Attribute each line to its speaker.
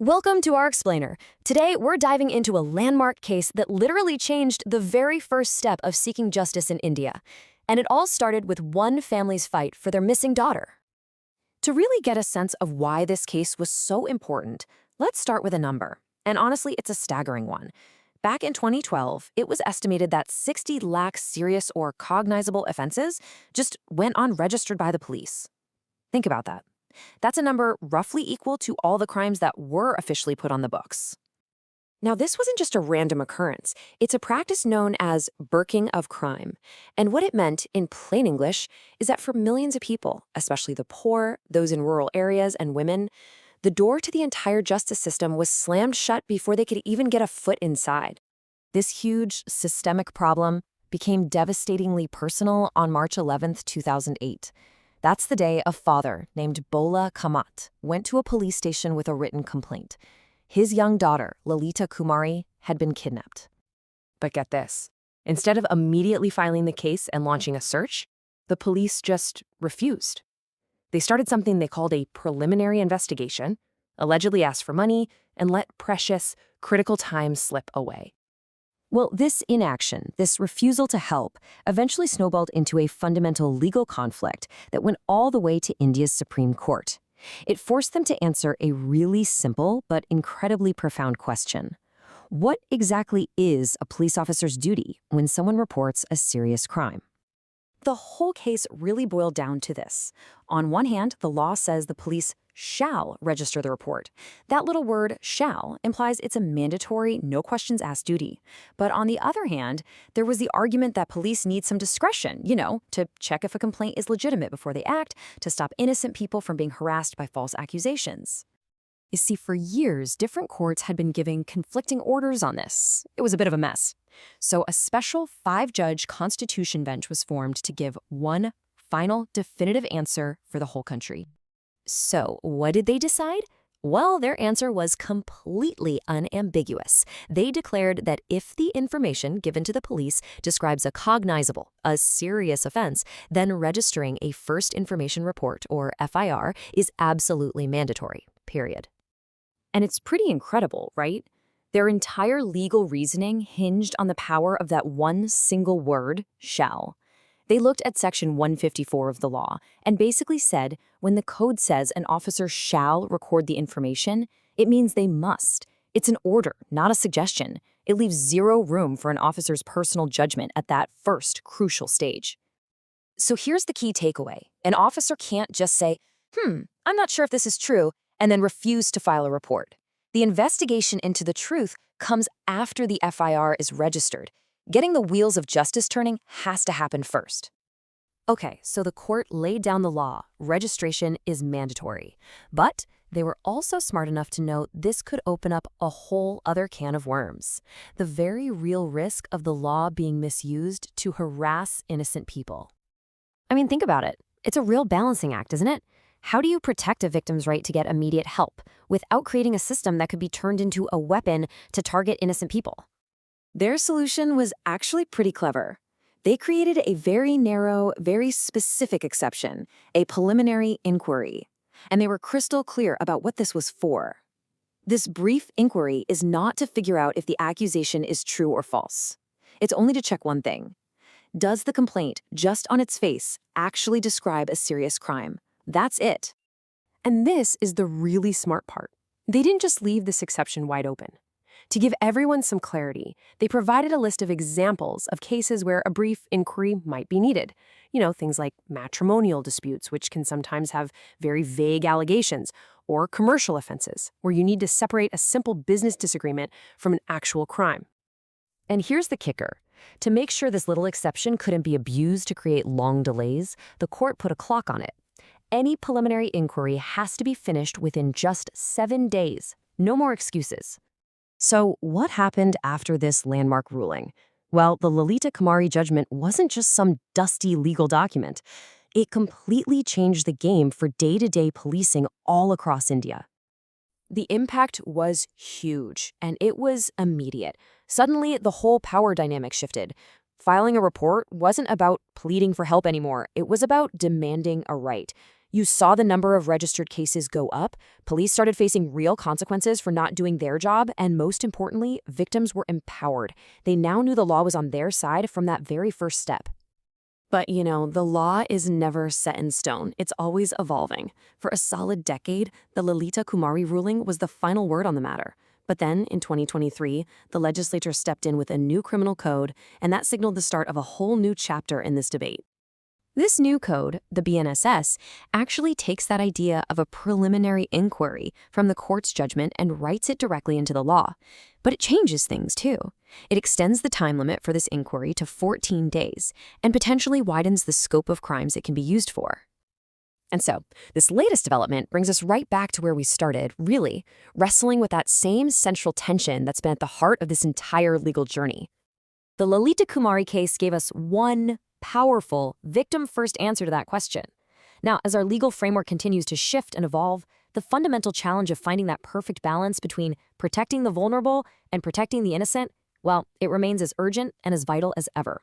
Speaker 1: Welcome to our explainer. Today, we're diving into a landmark case that literally changed the very first step of seeking justice in India. And it all started with one family's fight for their missing daughter. To really get a sense of why this case was so important, let's start with a number. And honestly, it's a staggering one. Back in 2012, it was estimated that 60 lakh serious or cognizable offenses just went unregistered by the police. Think about that. That's a number roughly equal to all the crimes that were officially put on the books. Now, this wasn't just a random occurrence. It's a practice known as burking of crime. And what it meant, in plain English, is that for millions of people, especially the poor, those in rural areas, and women, the door to the entire justice system was slammed shut before they could even get a foot inside. This huge, systemic problem became devastatingly personal on March 11, 2008. That's the day a father named Lalita Kumari went to a police station with a written complaint. His young daughter, Lalita Kumari, had been kidnapped. But get this. Instead of immediately filing the case and launching a search, the police just refused. They started something they called a preliminary investigation, allegedly asked for money, and let precious, critical time slip away. Well, this inaction, this refusal to help, eventually snowballed into a fundamental legal conflict that went all the way to India's Supreme Court. It forced them to answer a really simple but incredibly profound question. What exactly is a police officer's duty when someone reports a serious crime? The whole case really boiled down to this. On one hand, the law says the police shall register the report. That little word, shall, implies it's a mandatory, no-questions-asked duty. But on the other hand, there was the argument that police need some discretion, to check if a complaint is legitimate before they act, to stop innocent people from being harassed by false accusations. You see, for years, different courts had been giving conflicting orders on this. It was a bit of a mess. So a special 5-judge constitution bench was formed to give one final, definitive answer for the whole country. So what did they decide? Well, their answer was completely unambiguous. They declared that if the information given to the police describes a cognizable, a serious offense, then registering a first information report, or FIR, is absolutely mandatory, period. And it's pretty incredible, right? Their entire legal reasoning hinged on the power of that one single word, shall. They looked at Section 154 of the law and basically said when the code says an officer shall record the information, it means they must. It's an order, not a suggestion. It leaves zero room for an officer's personal judgment at that first crucial stage. So here's the key takeaway. An officer can't just say, I'm not sure if this is true, and then refuse to file a report. The investigation into the truth comes after the FIR is registered. Getting the wheels of justice turning has to happen first. Okay, so the court laid down the law. Registration is mandatory. But they were also smart enough to know this could open up a whole other can of worms. The very real risk of the law being misused to harass innocent people. I mean, think about it. It's a real balancing act, isn't it? How do you protect a victim's right to get immediate help without creating a system that could be turned into a weapon to target innocent people? Their solution was actually pretty clever. They created a very narrow, very specific exception, a preliminary inquiry. And they were crystal clear about what this was for. This brief inquiry is not to figure out if the accusation is true or false. It's only to check one thing. Does the complaint, just on its face, actually describe a serious crime? That's it. And this is the really smart part. They didn't just leave this exception wide open. To give everyone some clarity, they provided a list of examples of cases where a brief inquiry might be needed. Things like matrimonial disputes, which can sometimes have very vague allegations, or commercial offenses, where you need to separate a simple business disagreement from an actual crime. And here's the kicker. To make sure this little exception couldn't be abused to create long delays, the court put a clock on it. Any preliminary inquiry has to be finished within just 7 days. No more excuses. So what happened after this landmark ruling? Well, the Lalita Kumari judgment wasn't just some dusty legal document. It completely changed the game for day-to-day policing all across India. The impact was huge, and it was immediate. Suddenly, the whole power dynamic shifted. Filing a report wasn't about pleading for help anymore. It was about demanding a right. You saw the number of registered cases go up, police started facing real consequences for not doing their job, and most importantly, victims were empowered. They now knew the law was on their side from that very first step. But, the law is never set in stone. It's always evolving. For a solid decade, the Lalita Kumari ruling was the final word on the matter. But then, in 2023, the legislature stepped in with a new criminal code, and that signaled the start of a whole new chapter in this debate. This new code, the BNSS, actually takes that idea of a preliminary inquiry from the court's judgment and writes it directly into the law. But it changes things, too. It extends the time limit for this inquiry to 14 days and potentially widens the scope of crimes it can be used for. And so, this latest development brings us right back to where we started, really, wrestling with that same central tension that's been at the heart of this entire legal journey. The Lalita Kumari case gave us one powerful, victim-first answer to that question. Now, as our legal framework continues to shift and evolve, the fundamental challenge of finding that perfect balance between protecting the vulnerable and protecting the innocent, well, it remains as urgent and as vital as ever.